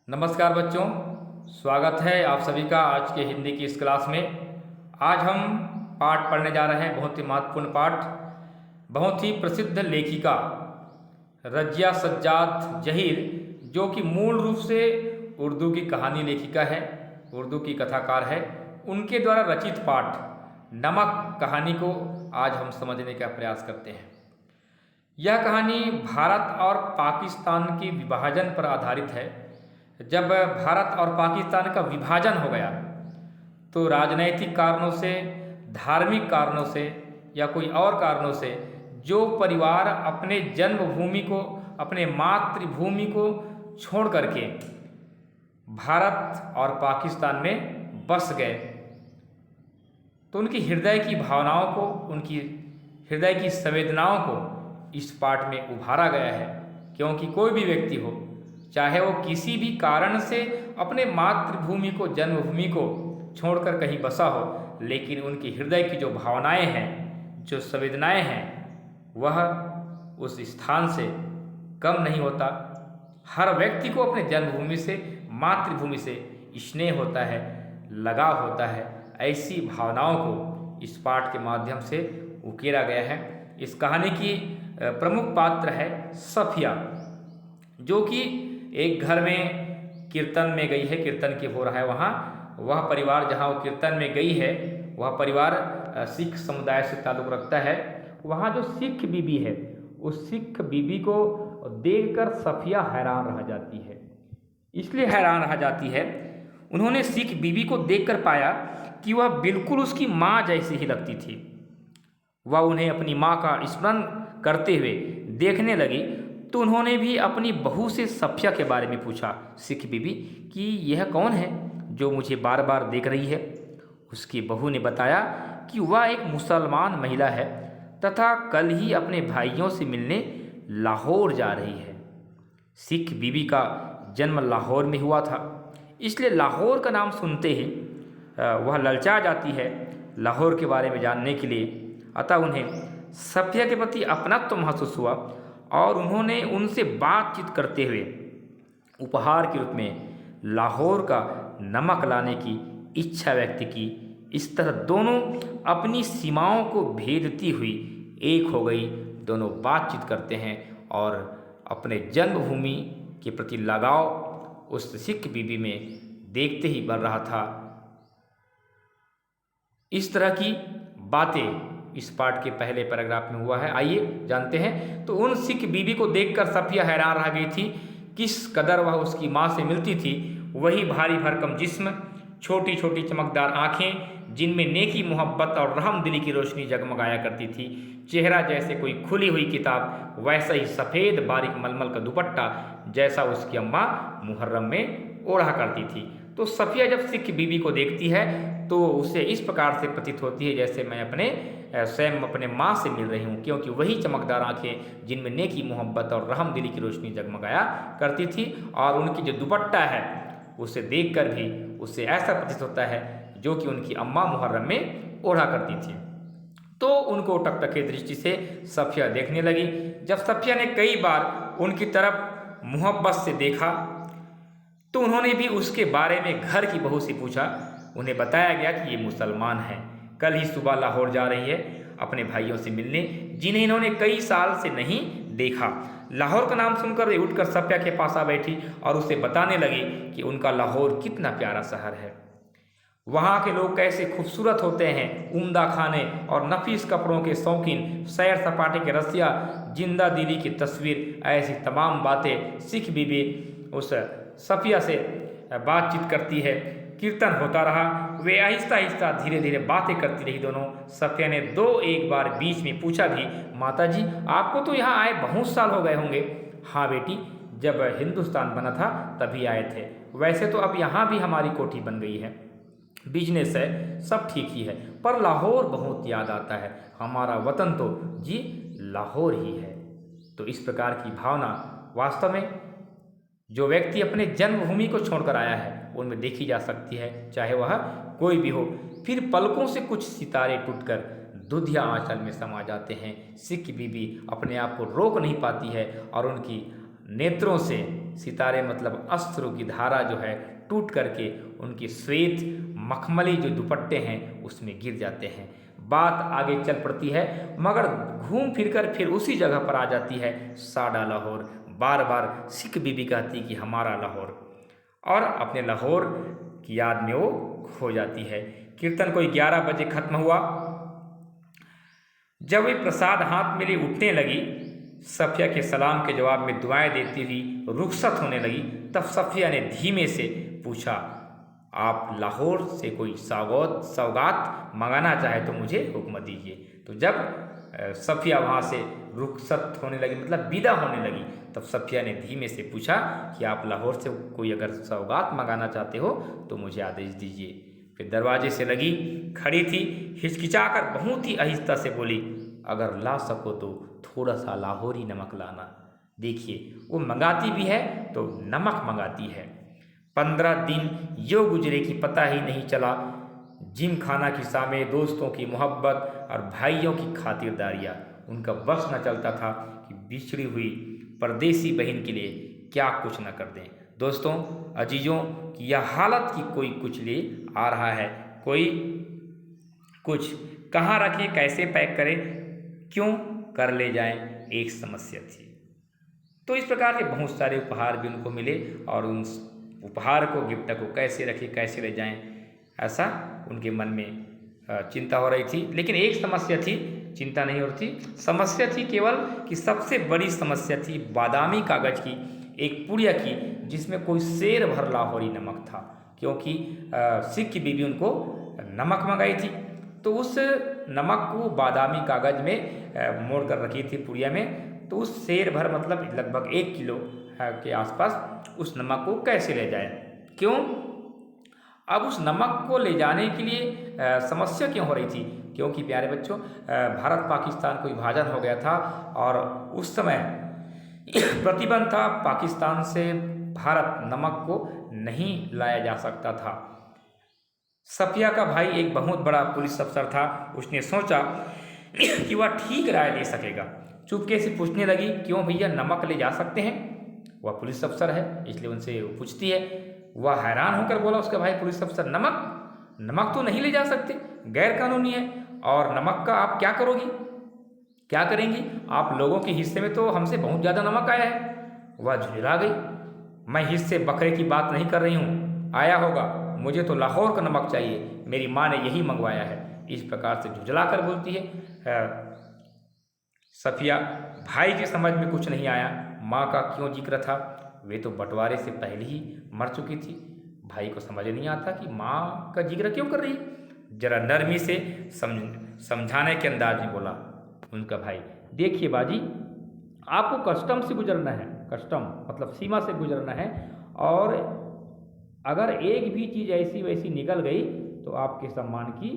नमस्कार बच्चों, स्वागत है आप सभी का आज के हिंदी की इस क्लास में। आज हम पाठ पढ़ने जा रहे हैं, बहुत ही महत्वपूर्ण पाठ। बहुत ही प्रसिद्ध लेखिका रज़िया सज्जाद जहीर, जो कि मूल रूप से उर्दू की कहानी लेखिका है, उर्दू की कथाकार है, उनके द्वारा रचित पाठ नमक कहानी को आज हम समझने का प्रयास करते हैं। यह कहानी भारत और पाकिस्तान के विभाजन पर आधारित है। जब भारत और पाकिस्तान का विभाजन हो गया तो राजनैतिक कारणों से, धार्मिक कारणों से या कोई और कारणों से जो परिवार अपने जन्मभूमि को, अपने मातृभूमि को छोड़ करके भारत और पाकिस्तान में बस गए, तो उनकी हृदय की भावनाओं को, उनकी हृदय की संवेदनाओं को इस पाठ में उभारा गया है। क्योंकि कोई भी व्यक्ति हो, चाहे वो किसी भी कारण से अपने मातृभूमि को, जन्मभूमि को छोड़कर कहीं बसा हो, लेकिन उनकी हृदय की जो भावनाएं हैं, जो संवेदनाएं हैं, वह उस स्थान से कम नहीं होता। हर व्यक्ति को अपने जन्मभूमि से, मातृभूमि से स्नेह होता है, लगाव होता है। ऐसी भावनाओं को इस पाठ के माध्यम से उकेरा गया है। इस कहानी की प्रमुख पात्र है सफिया, जो कि एक घर में कीर्तन में गई है, कीर्तन की हो रहा है वहाँ। वह परिवार जहाँ वो कीर्तन में गई है, वह परिवार सिख समुदाय से ताल्लुक़ रखता है। वहाँ जो सिख बीबी है, उस सिख बीबी को देखकर सफिया हैरान रह जाती है। इसलिए हैरान रह जाती है, उन्होंने सिख बीबी को देखकर पाया कि वह बिल्कुल उसकी माँ जैसी ही लगती थी। वह उन्हें अपनी माँ का स्मरण करते हुए देखने लगी, तो उन्होंने भी अपनी बहू से सफिया के बारे में पूछा, सिख बीबी, कि यह कौन है जो मुझे बार बार देख रही है। उसकी बहू ने बताया कि वह एक मुसलमान महिला है तथा कल ही अपने भाइयों से मिलने लाहौर जा रही है। सिख बीबी का जन्म लाहौर में हुआ था, इसलिए लाहौर का नाम सुनते ही वह ललचा जाती है लाहौर के बारे में जानने के लिए। अतः उन्हें सफिया के प्रति अपनत्व महसूस हुआ और उन्होंने उनसे बातचीत करते हुए उपहार के रूप में लाहौर का नमक लाने की इच्छा व्यक्त की। इस तरह दोनों अपनी सीमाओं को भेदती हुई एक हो गई। दोनों बातचीत करते हैं और अपने जन्मभूमि के प्रति लगाव उस सिख बीबी में देखते ही बन रहा था। इस तरह की बातें इस पाठ के पहले पैराग्राफ में हुआ है। आइए जानते हैं। तो उन सिख बीबी को देखकर सफिया हैरान रह गई थी। किस कदर वह उसकी माँ से मिलती थी। वही भारी भरकम जिस्म, छोटी छोटी चमकदार आँखें जिनमें नेकी, मोहब्बत और रहमदिली की रोशनी जगमगाया करती थी। चेहरा जैसे कोई खुली हुई किताब, वैसा ही सफ़ेद बारीक मलमल का दुपट्टा जैसा उसकी अम्मा मुहर्रम में ओढ़ा करती थी। तो सफिया जब सिख बीबी को देखती है तो उसे इस प्रकार से प्रतीत होती है जैसे मैं स्वयं अपने माँ से मिल रही हूँ, क्योंकि वही चमकदार आँखें जिनमें नेकी, मोहब्बत और रहमदिली की रोशनी जगमगाया करती थी। और उनकी जो दुपट्टा है, उसे देखकर भी उसे ऐसा प्रतीत होता है जो कि उनकी अम्मा मुहर्रम में ओढ़ा करती थी। तो उनको टकटके दृष्टि से सफिया देखने लगी। जब सफिया ने कई बार उनकी तरफ मोहब्बत से देखा तो उन्होंने भी उसके बारे में घर की बहू से पूछा। उन्हें बताया गया कि ये मुसलमान है, कल ही सुबह लाहौर जा रही है अपने भाइयों से मिलने, जिन्हें इन्होंने कई साल से नहीं देखा। लाहौर का नाम सुनकर वे उठकर सफिया के पास आ बैठी और उसे बताने लगी कि उनका लाहौर कितना प्यारा शहर है, वहाँ के लोग कैसे खूबसूरत होते हैं, उम्दा खाने और नफीस कपड़ों के शौकीन, सैर सपाटे के रसिया, जिंदा दिली की तस्वीर। ऐसी तमाम बातें सिख बीबी उस सफिया से बातचीत करती है। कीर्तन होता रहा। वे आहिस्ता आहिस्ता धीरे धीरे बातें करती रही दोनों। सफिया ने एक बार बीच में पूछा भी, माता जी, आपको तो यहाँ आए बहुत साल हो गए होंगे। हाँ बेटी, जब हिंदुस्तान बना था तभी आए थे। वैसे तो अब यहाँ भी हमारी कोठी बन गई है, बिजनेस है, सब ठीक ही है, पर लाहौर बहुत याद आता है। हमारा वतन तो जी लाहौर ही है। तो इस प्रकार की भावना वास्तव में जो व्यक्ति अपने जन्मभूमि को छोड़कर आया है उनमें देखी जा सकती है, चाहे वह कोई भी हो। फिर पलकों से कुछ सितारे टूटकर दुधिया आंचल में समा जाते हैं। सिख बीबी अपने आप को रोक नहीं पाती है और उनकी नेत्रों से सितारे मतलब अस्त्रों की धारा जो है टूट करके उनके श्वेत मखमली जो दुपट्टे हैं उसमें गिर जाते हैं। बात आगे चल पड़ती है, मगर घूम फिर कर फिर उसी जगह पर आ जाती है साडा लाहौर। बार बार सिख बीबी कहती कि हमारा लाहौर, और अपने लाहौर की याद में वो खो जाती है। कीर्तन कोई 11 बजे खत्म हुआ। जब वे प्रसाद हाथ में ले उठने लगी, सफिया के सलाम के जवाब में दुआएं देती हुई रुखसत होने लगी, तब सफिया ने धीमे से पूछा, आप लाहौर से कोई सौगात मंगाना चाहे तो मुझे हुक्म दीजिए। तो जब सफिया वहाँ से रुखसत होने लगी मतलब विदा होने लगी, तब सफिया ने धीमे से पूछा कि आप लाहौर से कोई अगर सौगात मंगाना चाहते हो तो मुझे आदेश दीजिए। फिर दरवाजे से लगी, खड़ी थी, हिचकिचाकर बहुत ही आहिस्ता से बोली, अगर ला सको तो थोड़ा सा लाहौरी नमक लाना। देखिए वो मंगाती भी है तो नमक मंगाती है। 15 दिन यो गुजरे कि पता ही नहीं चला। जिम खाना की सामे, दोस्तों की मोहब्बत और भाइयों की खातिरदारियाँ, उनका बस न चलता था कि बिछड़ी हुई परदेसी बहन के लिए क्या कुछ न कर दें। दोस्तों अजीजों की यह हालत कि कोई कुछ ले आ रहा है, कोई कुछ कहाँ रखें, कैसे पैक करें, क्यों कर ले जाएं, एक समस्या थी। तो इस प्रकार के बहुत सारे उपहार भी उनको मिले और उन उपहार को, गिफ्ट को कैसे रखें, कैसे ले जाएं, ऐसा उनके मन में चिंता हो रही थी। लेकिन एक समस्या थी, चिंता नहीं हो रही थी, समस्या थी केवल कि सबसे बड़ी समस्या थी बादामी कागज की एक पुड़िया की, जिसमें कोई शेर भर लाहौरी नमक था। क्योंकि सिख की बीबी उनको नमक मंगाई थी, तो उस नमक को बादामी कागज में मोड़ कर रखी थी पुड़िया में। तो उस शेर भर मतलब लगभग 1 किलो के आसपास उस नमक को कैसे ले जाए, क्यों? अब उस नमक को ले जाने के लिए समस्या क्यों हो रही थी? क्योंकि प्यारे बच्चों, भारत पाकिस्तान को विभाजन हो गया था और उस समय प्रतिबंध था, पाकिस्तान से भारत नमक को नहीं लाया जा सकता था। सफिया का भाई एक बहुत बड़ा पुलिस अफसर था, उसने सोचा कि वह ठीक राय दे सकेगा। चुपके से पूछने लगी, क्यों भैया नमक ले जा सकते हैं? वह पुलिस अफसर है इसलिए उनसे पूछती है। वह हैरान होकर बोला, उसका भाई पुलिस अफसर, नमक तो नहीं ले जा सकते, गैर कानूनी है, और नमक का आप क्या करोगी, क्या करेंगी? आप लोगों के हिस्से में तो हमसे बहुत ज़्यादा नमक आया है। वह झुंझला गई, मैं हिस्से बकरे की बात नहीं कर रही हूँ, आया होगा, मुझे तो लाहौर का नमक चाहिए, मेरी माँ ने यही मंगवाया है। इस प्रकार से झुंझला कर बोलती है सफिया। भाई की समझ में कुछ नहीं आया, माँ का क्यों जिक्र था, वे तो बंटवारे से पहले ही मर चुकी थी। भाई को समझ नहीं आता कि माँ का जिक्र क्यों कर रही है। जरा नरमी से समझाने के अंदाज में बोला उनका भाई, देखिए बाजी, आपको कस्टम से गुजरना है, कस्टम मतलब सीमा से गुजरना है, और अगर एक भी चीज़ ऐसी वैसी निकल गई तो आपके सम्मान की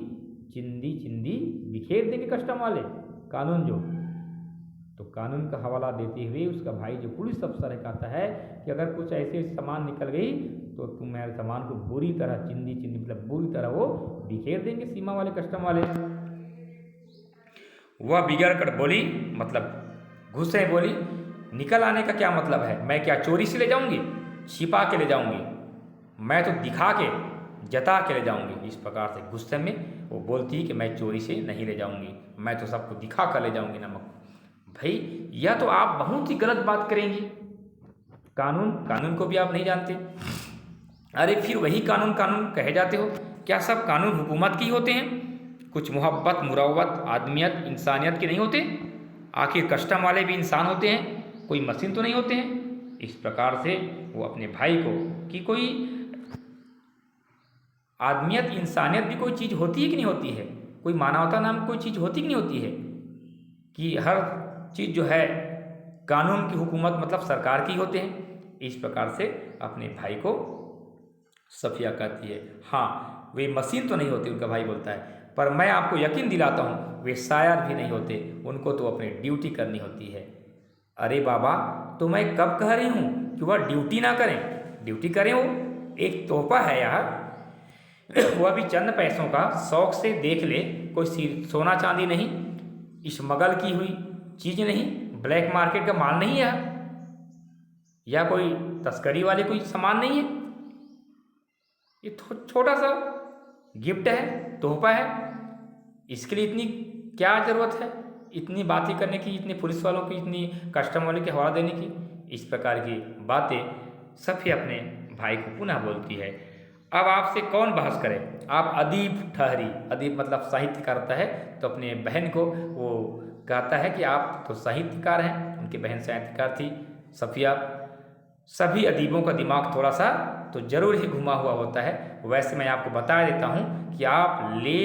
चिंदी चिंदी बिखेर देंगे कस्टम वाले, कानून जो। तो कानून का हवाला देते हुए उसका भाई जो पुलिस अफसर है कहता है कि अगर कुछ ऐसे सामान निकल गई तो तुम्हारे सामान को बुरी तरह चिंदी चिंदी मतलब बुरी तरह वो बिखेर देंगे सीमा वाले, कस्टम वाले। वह बिगड़ कर बोली, मतलब गुस्से में बोली, निकल आने का क्या मतलब है? मैं क्या चोरी से ले जाऊंगी, छिपा के ले जाऊंगी? मैं तो दिखा के, जता के ले जाऊंगी। इस प्रकार से गुस्से में वो बोलती कि मैं चोरी से नहीं ले जाऊंगी, मैं तो सबको दिखा कर ले जाऊंगी नमक। भाई यह तो आप बहुत ही गलत बात करेंगी, कानून को भी आप नहीं जानते। अरे फिर वही कानून कहे जाते हो, क्या सब कानून हुकूमत की होते हैं? कुछ मोहब्बत, मुरव्वत, आदमियत, इंसानियत के नहीं होते? आखिर कस्टम वाले भी इंसान होते हैं, कोई मशीन तो नहीं होते हैं। इस प्रकार से वो अपने भाई को कि कोई आदमियत, इंसानियत भी कोई चीज़ होती है कि नहीं होती है, कोई मानवता नाम कोई चीज़ होती कि नहीं होती है, कि हर चीज़ जो है कानून की हुकूमत मतलब सरकार की होते हैं। इस प्रकार से अपने भाई को सफिया कहती है, हाँ वे मशीन तो नहीं होती, उनका भाई बोलता है, पर मैं आपको यकीन दिलाता हूँ वे शायर भी नहीं होते, उनको तो अपनी ड्यूटी करनी होती है। अरे बाबा, तो मैं कब कह रही हूँ कि वह ड्यूटी ना करें, ड्यूटी करें, वो एक तोहफा है यार, वह भी चंद पैसों का, शौक से देख ले, कोई सोना चांदी नहीं, स्मगल की हुई चीज़ नहीं, ब्लैक मार्केट का माल नहीं है। या कोई तस्करी वाले कोई सामान नहीं है, ये छोटा सा गिफ्ट है, तोहफा है। इसके लिए इतनी क्या ज़रूरत है, इतनी बातें करने की, इतने पुलिस वालों की, इतनी कस्टम वाले के हवाला देने की। इस प्रकार की बातें सफ़िया अपने भाई को पुनः बोलती है। अब आपसे कौन बहस करे, आप अदीब ठहरी, अदीब मतलब साहित्यकार होता है, तो अपने बहन को वो कहता है कि आप तो साहित्यकार हैं, उनकी बहन साहित्यकार थी सफ़िया। सभी अदीबों का दिमाग थोड़ा सा तो ज़रूर ही घुमा हुआ होता है। वैसे मैं आपको बता देता हूँ कि आप ले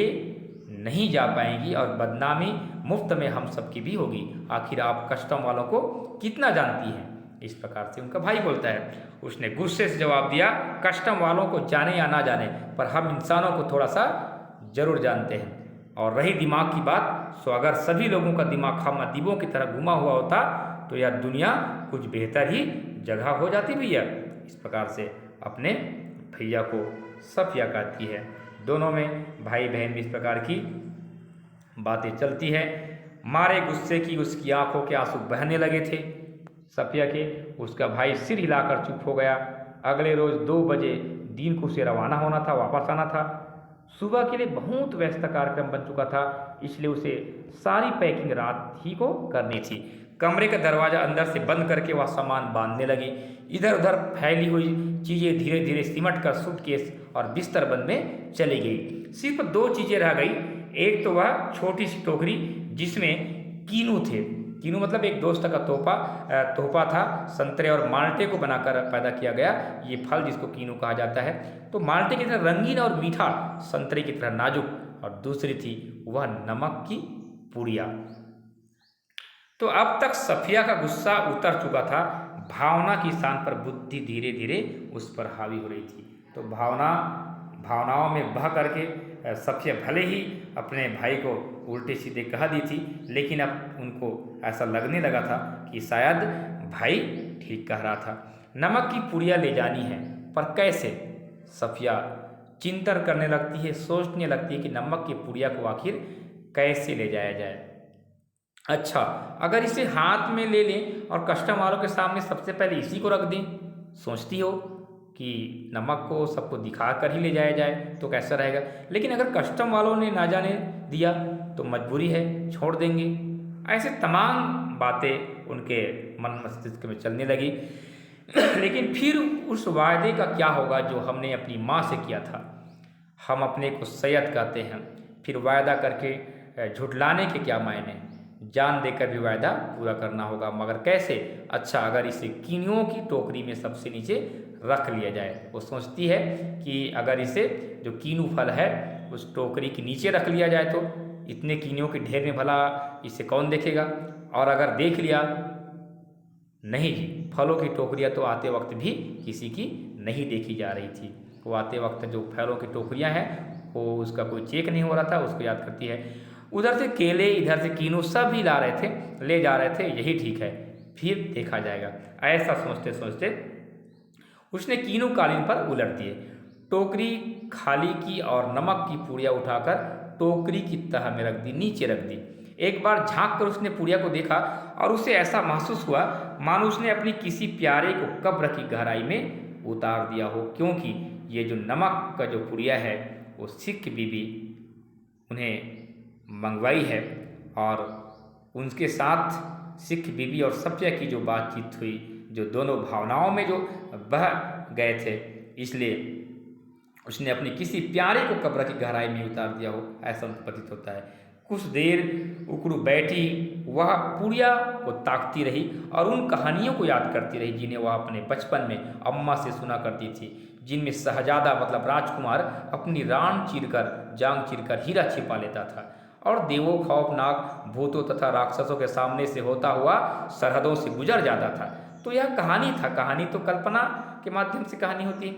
नहीं जा पाएंगी और बदनामी मुफ्त में हम सबकी भी होगी। आखिर आप कस्टम वालों को कितना जानती हैं। इस प्रकार से उनका भाई बोलता है। उसने गुस्से से जवाब दिया, कस्टम वालों को जाने या ना जाने, पर हम इंसानों को थोड़ा सा जरूर जानते हैं। और रही दिमाग की बात, सो अगर सभी लोगों का दिमाग हम अदीबों की तरह घुमा हुआ होता तो यह दुनिया कुछ बेहतर ही जगह हो जाती भैया। इस प्रकार से अपने भैया को सफ़िया कहती है। दोनों में भाई बहन में इस प्रकार की बातें चलती है। मारे गुस्से की उसकी आंखों के आंसू बहने लगे थे सफ़िया के। उसका भाई सिर हिलाकर चुप हो गया। अगले रोज़ 2 बजे दिन को उसे रवाना होना था, वापस आना था। सुबह के लिए बहुत व्यस्त कार्यक्रम बन चुका था, इसलिए उसे सारी पैकिंग रात ही को करनी थी। कमरे का दरवाज़ा अंदर से बंद करके वह सामान बांधने लगी। इधर उधर फैली हुई चीज़ें धीरे धीरे सिमट कर सूटकेस और बिस्तर बंद में चली गई। सिर्फ 2 चीज़ें रह गई। एक तो वह छोटी सी टोकरी जिसमें कीनू थे। कीनू मतलब एक दोस्त का तोहफा था, संतरे और माल्टे को बनाकर पैदा किया गया ये फल जिसको कीनू कहा जाता है। तो माल्टे की तरह रंगीन और मीठा, संतरे की तरह नाजुक, और दूसरी थी वह नमक की पुड़िया। तो अब तक सफ़िया का गुस्सा उतर चुका था। भावना की स्थान पर बुद्धि धीरे धीरे उस पर हावी हो रही थी। तो भावनाओं में बह करके सफ़िया भले ही अपने भाई को उल्टे सीधे कह दी थी, लेकिन अब उनको ऐसा लगने लगा था कि शायद भाई ठीक कह रहा था। नमक की पुड़िया ले जानी है, पर कैसे? सफ़िया चिंतन करने लगती है, सोचने लगती है कि नमक की पुड़िया को आखिर कैसे ले जाया जाए। अच्छा, अगर इसे हाथ में ले लें और कस्टम वालों के सामने सबसे पहले इसी को रख दें। सोचती हो कि नमक को सबको दिखा कर ही ले जाया जाए तो कैसा रहेगा। लेकिन अगर कस्टम वालों ने ना जाने दिया तो मजबूरी है, छोड़ देंगे। ऐसे तमाम बातें उनके मन मस्तिष्क में चलने लगी। लेकिन फिर उस वायदे का क्या होगा जो हमने अपनी माँ से किया था। हम अपने को सैयद कहते हैं, फिर वायदा करके झुठलाने के क्या मायने। जान देकर भी वायदा पूरा करना होगा, मगर कैसे? अच्छा, अगर इसे कीनियों की टोकरी में सबसे नीचे रख लिया जाए। वो सोचती है कि अगर इसे जो कीनू फल है उस टोकरी के नीचे रख लिया जाए तो इतने कीनियों के ढेर में भला इसे कौन देखेगा। और अगर देख लिया, नहीं जी, फलों की टोकरियाँ तो आते वक्त भी किसी की नहीं देखी जा रही थी। वो आते वक्त जो फलों की टोकरियाँ हैं वो उसका कोई चेक नहीं हो रहा था, उसको याद करती है। उधर से केले, इधर से कीनू, सब ही ला रहे थे, ले जा रहे थे, यही ठीक है, फिर देखा जाएगा। ऐसा सोचते सोचते उसने कीनू कालीन पर उलट दिए, टोकरी खाली की और नमक की पुड़िया उठाकर टोकरी की तह में रख दी, नीचे रख दी। एक बार झांक कर उसने पुड़िया को देखा और उसे ऐसा महसूस हुआ मानो उसने अपनी किसी प्यारे को कब्र की गहराई में उतार दिया हो, क्योंकि ये जो नमक का जो पुड़िया है वो सिख बीबी उन्हें मंगवाई है। और उनके साथ सिख बीबी और सफ़िया की जो बातचीत हुई, जो दोनों भावनाओं में जो बह गए थे, इसलिए उसने अपने किसी प्यारे को कब्र की गहराई में उतार दिया हो, ऐसा उनको प्रतीत होता है। कुछ देर उकड़ू बैठी वह पुड़िया को ताकती रही और उन कहानियों को याद करती रही जिन्हें वह अपने बचपन में अम्मा से सुना करती थी, जिनमें शहजादा मतलब राजकुमार अपनी जांग चीरकर हीरा छिपा लेता था और देवों, खौफनाक भूतों तथा राक्षसों के सामने से होता हुआ सरहदों से गुजर जाता था। तो यह कहानी था। कहानी तो कल्पना के माध्यम से कहानी होती है,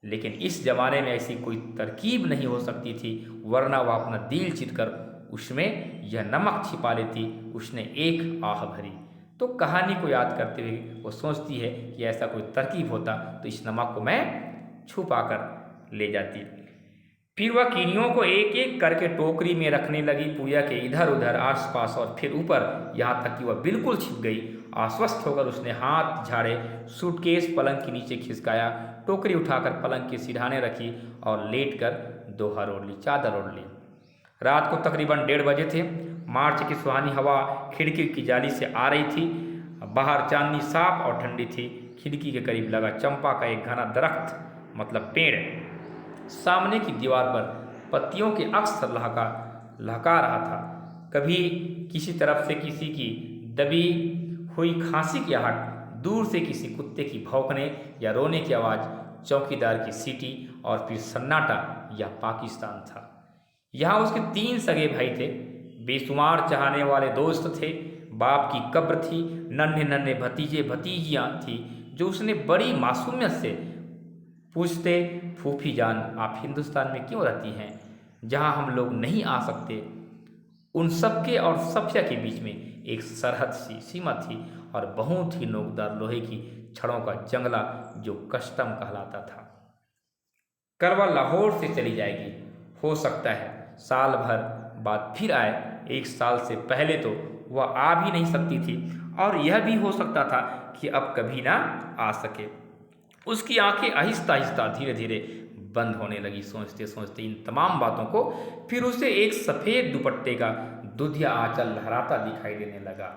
लेकिन इस जमाने में ऐसी कोई तरकीब नहीं हो सकती थी, वरना वह अपना दिल चीरकर उसमें यह नमक छिपा लेती। उसने एक आह भरी। तो कहानी को याद करते हुए वो सोचती है कि ऐसा कोई तरकीब होता तो इस नमक को मैं छुपा कर ले जाती। फिर वह कीनियों को एक एक करके टोकरी में रखने लगी, पुड़िया के इधर उधर, आसपास और फिर ऊपर, यहाँ तक कि वह बिल्कुल छिप गई आश्वस्त होकर उसने हाथ झाड़े, सूटकेस पलंग के नीचे खिसकाया, टोकरी उठाकर पलंग के सिरहाने रखी और लेटकर दोहर ओढ़ ली, चादर ओढ़ ली। रात को तकरीबन 1:30 बजे थे। मार्च की सुहानी हवा खिड़की की जाली से आ रही थी। बाहर चांदनी साफ और ठंडी थी। खिड़की के करीब लगा चंपा का एक घना दरख्त, मतलब पेड़, सामने की दीवार पर पत्तियों के अक्सर लहका रहा था। कभी किसी तरफ से किसी की दबी हुई खांसी की आहट, दूर से किसी कुत्ते की भौंकने या रोने की आवाज़, चौकीदार की सीटी और फिर सन्नाटा। यह पाकिस्तान था। यहाँ उसके 3 सगे भाई थे, बेशुमार चाहने वाले दोस्त थे, बाप की कब्र थी, नन्हे नन्हे भतीजे भतीजियाँ थी जो उसने बड़ी मासूमियत से पूछते, फूफी जान आप हिंदुस्तान में क्यों रहती हैं, जहाँ हम लोग नहीं आ सकते। उन सबके और सफिया के बीच में एक सरहद सी सीमा थी और बहुत ही नोकदार लोहे की छड़ों का जंगला जो कस्टम कहलाता था। कल वह लाहौर से चली जाएगी। हो सकता है साल भर बाद फिर आए। 1 साल से पहले तो वह आ भी नहीं सकती थी और यह भी हो सकता था कि अब कभी ना आ सके। उसकी आंखें आहिस्ता आहिस्ता धीरे धीरे बंद होने लगी। सोचते सोचते इन तमाम बातों को फिर उसे एक सफ़ेद दुपट्टे का दुधिया आंचल लहराता दिखाई देने लगा,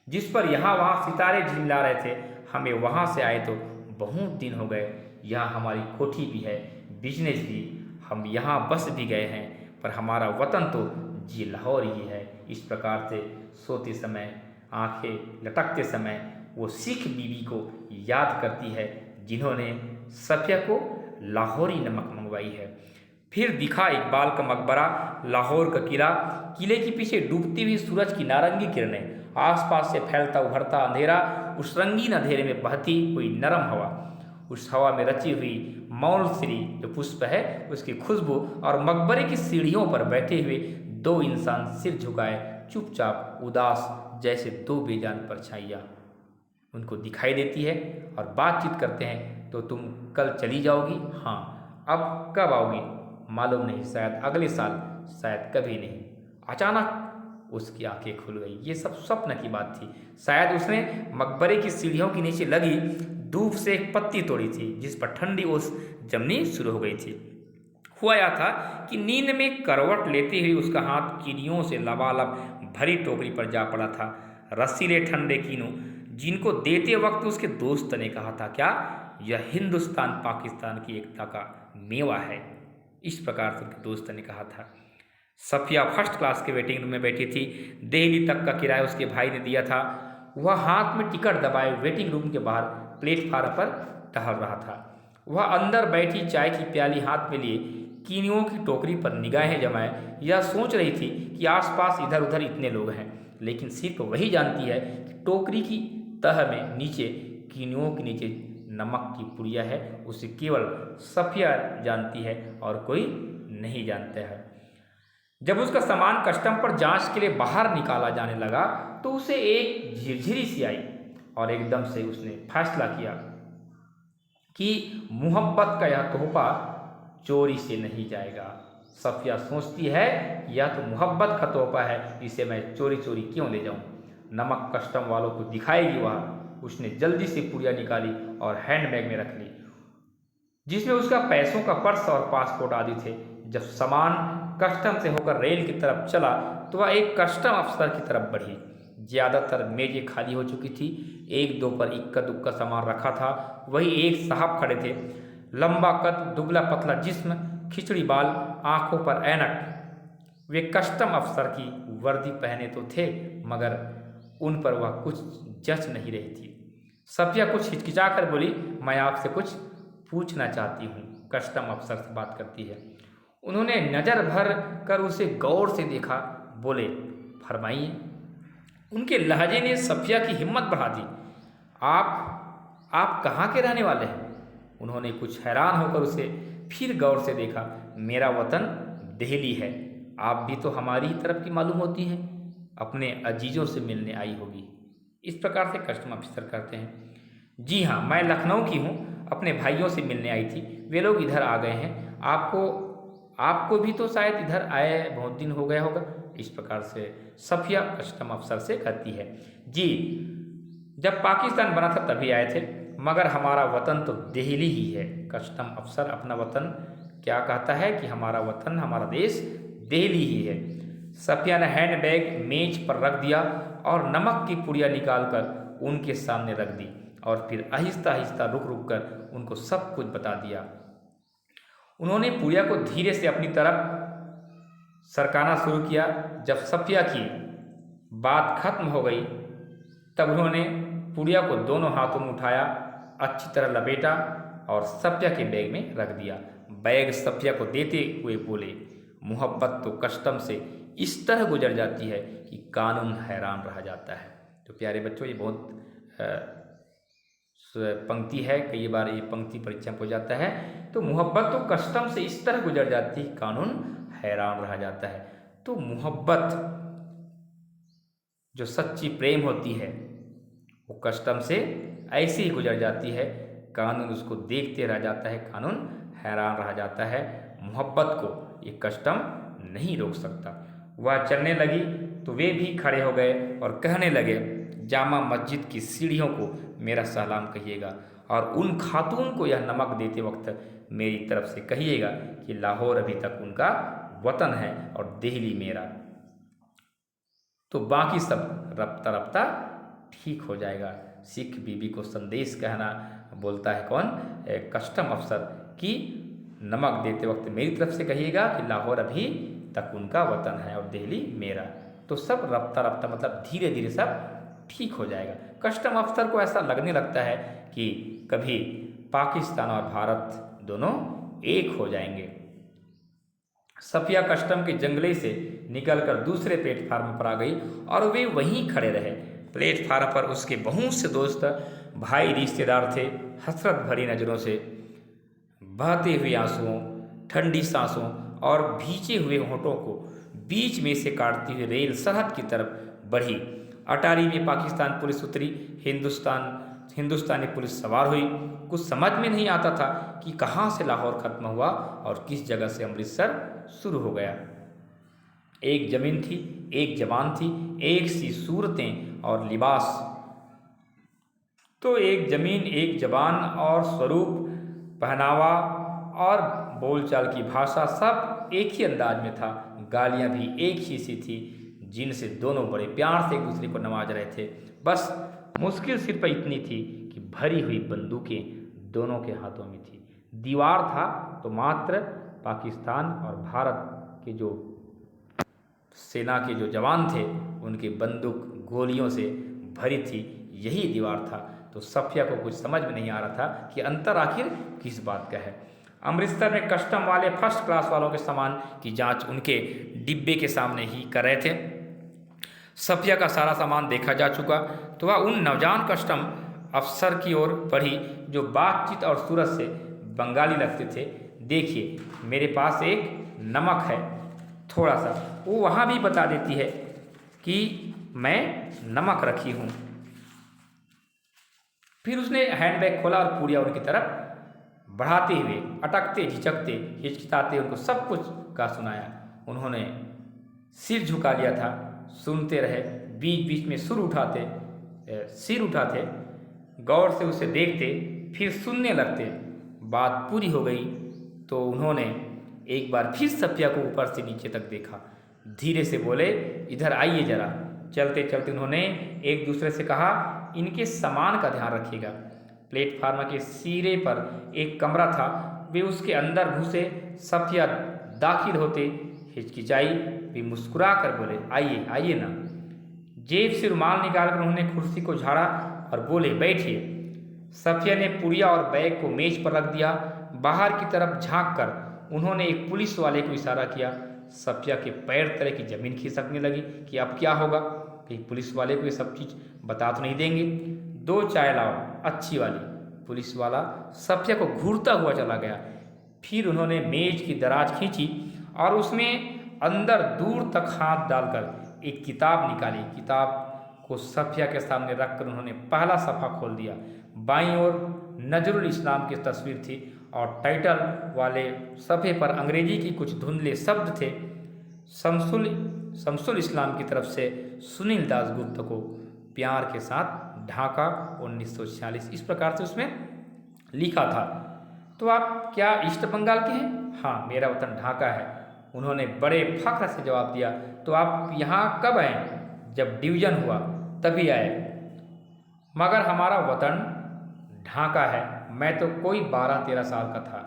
जिस पर यहाँ वहाँ सितारे झिलमिला रहे थे। हमें वहाँ से आए तो बहुत दिन हो गए। यहाँ हमारी कोठी भी है, बिजनेस भी, हम यहाँ बस भी गए हैं, पर हमारा वतन तो जी लाहौर ही है। इस प्रकार से सोते समय, आंखें लटकते समय वो सिख बीबी को याद करती है जिन्होंने सफिया को लाहौरी नमक मंगवाई है। फिर दिखा इकबाल का मकबरा, लाहौर का किला, किले के पीछे डूबती हुई सूरज की नारंगी किरणें, आसपास से फैलता उभरता अंधेरा, उस रंगीन अंधेरे में बहती हुई नरम हवा, उस हवा में रची हुई मौलश्री जो पुष्प है उसकी खुशबू, और मकबरे की सीढ़ियों पर बैठे हुए 2 इंसान सिर झुकाए चुपचाप उदास जैसे 2 बेजान परछाइयाँ उनको दिखाई देती है और बातचीत करते हैं। तो तुम कल चली जाओगी? हाँ। अब कब आओगी? मालूम नहीं, शायद अगले साल, शायद कभी नहीं। अचानक उसकी आंखें खुल गई। ये सब स्वप्न की बात थी। शायद उसने मकबरे की सीढ़ियों के नीचे लगी धूप से एक पत्ती तोड़ी थी जिस पर ठंडी ओस जमनी शुरू हो गई थी। हुआ यह था कि नींद में करवट लेते हुए उसका हाथ कीनियों से लबालब भरी टोकरी पर जा पड़ा था। रसीले ठंडे कीनू जिनको देते वक्त उसके दोस्त ने कहा था, क्या यह हिंदुस्तान पाकिस्तान की एकता का मेवा है? इस प्रकार से उसके दोस्त ने कहा था। सफिया फर्स्ट क्लास के वेटिंग रूम में बैठी थी। दिल्ली तक का किराया उसके भाई ने दिया था। वह हाथ में टिकट दबाए वेटिंग रूम के बाहर प्लेटफार्म पर टहल रहा था। वह अंदर बैठी चाय की प्याली हाथ में लिए कीनियों की टोकरी पर निगाहें जमाए यह सोच रही थी कि आसपास इधर उधर इतने लोग हैं, लेकिन सिर्फ वही जानती है कि टोकरी की तह में नीचे कीनियों के नीचे नमक की पुड़िया है। उसे केवल सफिया जानती है और कोई नहीं जानता है। जब उसका सामान कस्टम पर जांच के लिए बाहर निकाला जाने लगा तो उसे एक झिरझिरी सी आई और एकदम से उसने फैसला किया कि मोहब्बत का यह तोहफा चोरी से नहीं जाएगा। सफिया सोचती है यह तो मोहब्बत का तोहफा है, इसे मैं चोरी चोरी क्यों ले जाऊं। नमक कस्टम वालों को दिखाएगी वह। उसने जल्दी से पुड़िया निकाली और हैंडबैग में रख ली जिसमें उसका पैसों का पर्स और पासपोर्ट आदि थे। जब सामान कस्टम से होकर रेल की तरफ चला तो वह एक कस्टम अफसर की तरफ बढ़ी। ज़्यादातर मेजें खाली हो चुकी थी। 1-2 पर इक्का दुक्का सामान रखा था। वही एक साहब खड़े थे, लंबा कद, दुबला पतला जिस्म, खिचड़ी बाल, आंखों पर ऐनक। वे कस्टम अफसर की वर्दी पहने तो थे मगर उन पर वह कुछ जच नहीं रही थी। सफिया कुछ हिचकिचा कर बोली, मैं आपसे कुछ पूछना चाहती हूँ। कस्टम अफसर से बात करती है। उन्होंने नज़र भर कर उसे गौर से देखा, बोले, फरमाइए। उनके लहजे ने सफिया की हिम्मत बढ़ा दी। आप कहाँ के रहने वाले हैं? उन्होंने कुछ हैरान होकर उसे फिर गौर से देखा। मेरा वतन दिल्ली है। आप भी तो हमारी ही तरफ की मालूम होती हैं, अपने अजीजों से मिलने आई होगी। इस प्रकार से कस्टम ऑफिसर करते हैं। जी हाँ, मैं लखनऊ की हूँ, अपने भाइयों से मिलने आई थी। वे लोग इधर आ गए हैं। आपको भी तो शायद इधर आए बहुत दिन हो गया होगा। इस प्रकार से सफिया कस्टम अफसर से कहती है। जी, जब पाकिस्तान बना था तभी आए थे, मगर हमारा वतन तो दिल्ली ही है। कस्टम अफसर अपना वतन क्या कहता है कि हमारा वतन, हमारा देश दिल्ली ही है। सफिया ने हैंड बैग मेज पर रख दिया और नमक की पुड़िया निकालकर उनके सामने रख दी और फिर आहिस्ता आहिस्ता रुक रुक कर उनको सब कुछ बता दिया। उन्होंने पुड़िया को धीरे से अपनी तरफ सरकाना शुरू किया। जब सफिया की बात खत्म हो गई तब उन्होंने पुड़िया को दोनों हाथों में उठाया, अच्छी तरह लपेटा और सफिया के बैग में रख दिया। बैग सफिया को देते हुए बोले, मोहब्बत तो कस्टम से इस तरह गुजर जाती है कि कानून हैरान रह जाता है। तो प्यारे बच्चों, ये बहुत पंक्ति है, कई बार ये पंक्ति परीक्षा में हो जाता है। तो मोहब्बत तो कस्टम से इस तरह गुजर जाती है, कानून हैरान रह जाता है। तो मोहब्बत जो सच्ची प्रेम होती है वो कस्टम से ऐसे ही गुजर जाती है, कानून उसको देखते रह जाता है, कानून हैरान रह जाता है। मोहब्बत को ये कस्टम नहीं रोक सकता। वह चलने लगी तो वे भी खड़े हो गए और कहने लगे, जामा मस्जिद की सीढ़ियों को मेरा सलाम कहिएगा और उन खातून को यह नमक देते वक्त मेरी तरफ से कहिएगा कि लाहौर अभी तक उनका वतन है और दिल्ली मेरा। तो बाकी सब रफ्ता रफ्ता ठीक हो जाएगा। सिख बीबी को संदेश कहना बोलता है कौन? कस्टम अफसर की नमक देते वक्त मेरी तरफ से कहिएगा कि लाहौर अभी तक उनका वतन है और दिल्ली मेरा। तो सब रफ्ता रफ्ता मतलब धीरे धीरे सब ठीक हो जाएगा। कस्टम अफसर को ऐसा लगने लगता है कि कभी पाकिस्तान और भारत दोनों एक हो जाएंगे। सफिया कस्टम के जंगले से निकलकर दूसरे प्लेटफार्म पर आ गई और वे वहीं खड़े रहे। प्लेटफार्म पर उसके बहुत से दोस्त, भाई, रिश्तेदार थे। हसरत भरी नज़रों से, बहते हुए आंसुओं, ठंडी सांसों और भींचे हुए होठों को बीच में से काटती हुई रेल सरहद की तरफ बढ़ी। अटारी में पाकिस्तान पुलिस उतरी, हिंदुस्तानी पुलिस सवार हुई। कुछ समझ में नहीं आता था कि कहाँ से लाहौर ख़त्म हुआ और किस जगह से अमृतसर शुरू हो गया। एक ज़मीन थी, एक जबान थी, एक सी सूरतें और लिबास। तो एक ज़मीन, एक जबान और स्वरूप, पहनावा और बोलचाल की भाषा सब एक ही अंदाज में था। गालियाँ भी एक ही सी थी, जिनसे दोनों बड़े प्यार से एक दूसरे को नवाज रहे थे। बस मुश्किल सिर्फ इतनी थी कि भरी हुई बंदूकें दोनों के हाथों में थी। दीवार था तो मात्र पाकिस्तान और भारत के जो सेना के जो जवान थे उनकी बंदूक गोलियों से भरी थी, यही दीवार था। तो सफिया को कुछ समझ में नहीं आ रहा था कि अंतर आखिर किस बात का है। अमृतसर में कस्टम वाले फर्स्ट क्लास वालों के सामान की जांच उनके डिब्बे के सामने ही कर रहे थे। सफिया का सारा सामान देखा जा चुका, तो वह उन नौजवान कस्टम अफसर की ओर बढ़ी जो बातचीत और सूरत से बंगाली लगते थे। देखिए, मेरे पास एक नमक है, थोड़ा सा। वो वहाँ भी बता देती है कि मैं नमक रखी हूँ। फिर उसने हैंडबैग खोला और पूड़िया उनकी तरफ बढ़ाते हुए, अटकते, झिझकते, हिचकिचाते उनको सब कुछ का सुनाया। उन्होंने सिर झुका लिया था, सुनते रहे, बीच बीच में सिर उठाते, गौर से उसे देखते, फिर सुनने लगते। बात पूरी हो गई तो उन्होंने एक बार फिर सफिया को ऊपर से नीचे तक देखा। धीरे से बोले, इधर आइए जरा। चलते चलते उन्होंने एक दूसरे से कहा, इनके सामान का ध्यान रखिएगा। प्लेटफार्म के सिरे पर एक कमरा था, वे उसके अंदर घुसे। सफिया दाखिल होते हिचकिचाई, वे मुस्कुरा कर बोले, आइए आइए ना। जेब से रुमाल निकालकर उन्होंने कुर्सी को झाड़ा और बोले, बैठिए। सफिया ने पुड़िया और बैग को मेज पर रख दिया। बाहर की तरफ झांक कर उन्होंने एक पुलिस वाले को इशारा किया। सफिया के पैर तले की जमीन खिसकने लगी कि अब क्या होगा, कहीं पुलिस वाले को ये सब चीज़ बता तो नहीं देंगे। 2 चाय लाओ, अच्छी वाली। पुलिस वाला सफिया को घूरता हुआ चला गया। फिर उन्होंने मेज की दराज खींची और उसमें अंदर दूर तक हाथ डालकर एक किताब निकाली। किताब को सफिया के सामने रखकर उन्होंने पहला सफ़ा खोल दिया। बाईं ओर नजरुल इस्लाम की तस्वीर थी और टाइटल वाले सफ़े पर अंग्रेजी की कुछ धुंधले शब्द थे। शमसुल इस्लाम की तरफ से सुनील दासगुप्त को प्यार के साथ ढाका 1946, इस प्रकार से उसमें लिखा था। तो आप क्या ईस्ट बंगाल के हैं? हाँ, मेरा वतन ढाका है। उन्होंने बड़े फख्र से जवाब दिया। तो आप यहाँ कब आए? जब डिवीज़न हुआ तभी आए। मगर हमारा वतन ढाका है। मैं तो कोई 12-13 साल का था।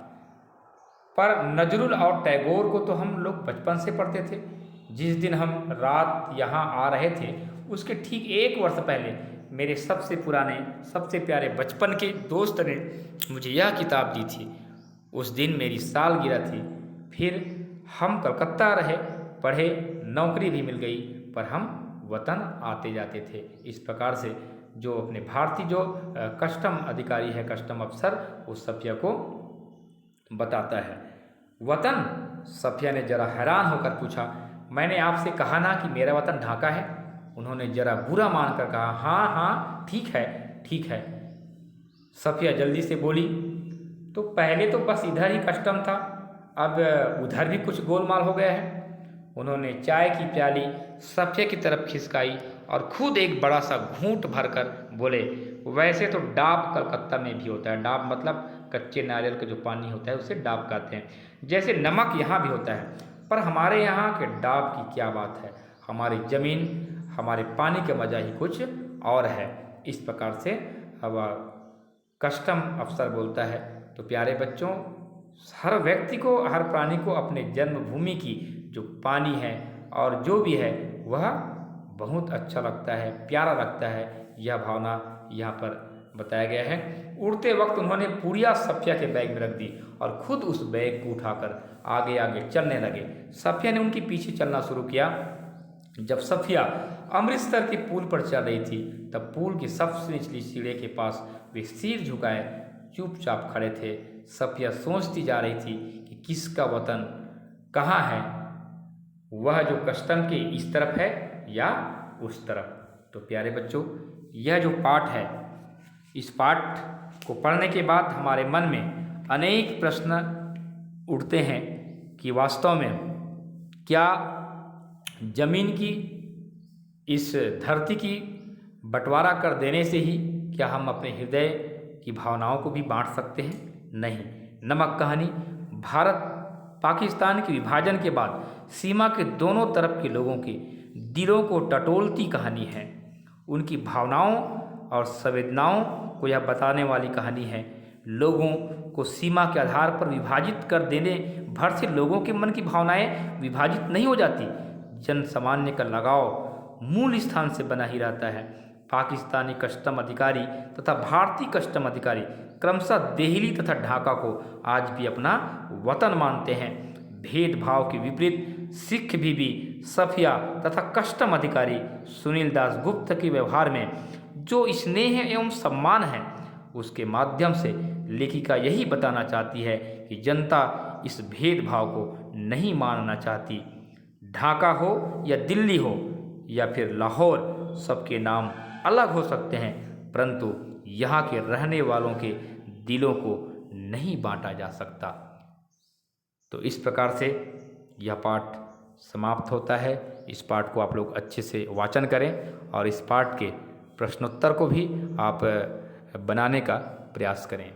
पर नजरुल और टैगोर को तो हम लोग बचपन से पढ़ते थे। जिस दिन हम रात यहाँ आ रहे थे उसके ठीक 1 वर्ष पहले मेरे सबसे पुराने, सबसे प्यारे बचपन के दोस्त ने मुझे यह किताब दी थी। उस दिन मेरी सालगिरह थी। फिर हम कलकत्ता रहे, पढ़े, नौकरी भी मिल गई, पर हम वतन आते जाते थे। इस प्रकार से जो अपने भारतीय जो कस्टम अधिकारी है, कस्टम अफसर, उस सफिया को बताता है। वतन? सफिया ने जरा हैरान होकर पूछा। मैंने आपसे कहा ना कि मेरा वतन ढाका है। उन्होंने जरा बुरा मानकर कहा, हाँ हाँ ठीक है, ठीक है। सफिया जल्दी से बोली, तो पहले तो बस इधर ही कस्टम था, अब उधर भी कुछ गोलमाल हो गया है। उन्होंने चाय की प्याली सफिया की तरफ खिसकाई और खुद एक बड़ा सा घूंट भरकर बोले, वैसे तो डाब कलकत्ता में भी होता है। डाब मतलब कच्चे नारियल का जो पानी होता है उसे डाब कहते हैं। जैसे नमक यहाँ भी होता है, पर हमारे यहाँ के डाब की क्या बात है। हमारी ज़मीन, हमारे पानी का मज़ा ही कुछ और है। इस प्रकार से अब कस्टम अफसर बोलता है। तो प्यारे बच्चों, हर व्यक्ति को, हर प्राणी को अपने जन्मभूमि की जो पानी है और जो भी है वह बहुत अच्छा लगता है, प्यारा लगता है। यह भावना यहाँ पर बताया गया है। उड़ते वक्त उन्होंने पुड़िया सफिया के बैग में रख दी और खुद उस बैग को उठाकर आगे आगे चलने लगे। सफिया ने उनके पीछे चलना शुरू किया। जब सफिया अमृतसर के पुल पर चल रही थी तब पुल की सबसे निचली सीढ़ी के पास वे सिर झुकाए चुपचाप खड़े थे। सफिया सोचती जा रही थी कि किसका वतन कहाँ है, वह जो कस्टम के इस तरफ है या उस तरफ। तो प्यारे बच्चों, यह जो पाठ है, इस पाठ को पढ़ने के बाद हमारे मन में अनेक प्रश्न उठते हैं कि वास्तव में क्या जमीन की, इस धरती की बंटवारा कर देने से ही क्या हम अपने हृदय की भावनाओं को भी बांट सकते हैं? नहीं। नमक कहानी भारत पाकिस्तान के विभाजन के बाद सीमा के दोनों तरफ के लोगों के दिलों को टटोलती कहानी है। उनकी भावनाओं और संवेदनाओं को यह बताने वाली कहानी है। लोगों को सीमा के आधार पर विभाजित कर देने भर से लोगों के मन की भावनाएं विभाजित नहीं हो जाती। जन सामान्य का लगाव मूल स्थान से बना ही रहता है। पाकिस्तानी कस्टम अधिकारी तथा भारतीय कस्टम अधिकारी क्रमशः दिल्ली तथा ढाका को आज भी अपना वतन मानते हैं। भेदभाव के विपरीत सिख बीबी सफिया तथा कस्टम अधिकारी सुनील दास गुप्ता के व्यवहार में जो स्नेह एवं सम्मान है, उसके माध्यम से लेखिका यही बताना चाहती है कि जनता इस भेदभाव को नहीं मानना चाहती। ढाका हो या दिल्ली हो या फिर लाहौर, सबके नाम अलग हो सकते हैं, परंतु यहाँ के रहने वालों के दिलों को नहीं बांटा जा सकता। तो इस प्रकार से यह पाठ समाप्त होता है। इस पाठ को आप लोग अच्छे से वाचन करें और इस पाठ के प्रश्नोत्तर को भी आप बनाने का प्रयास करें।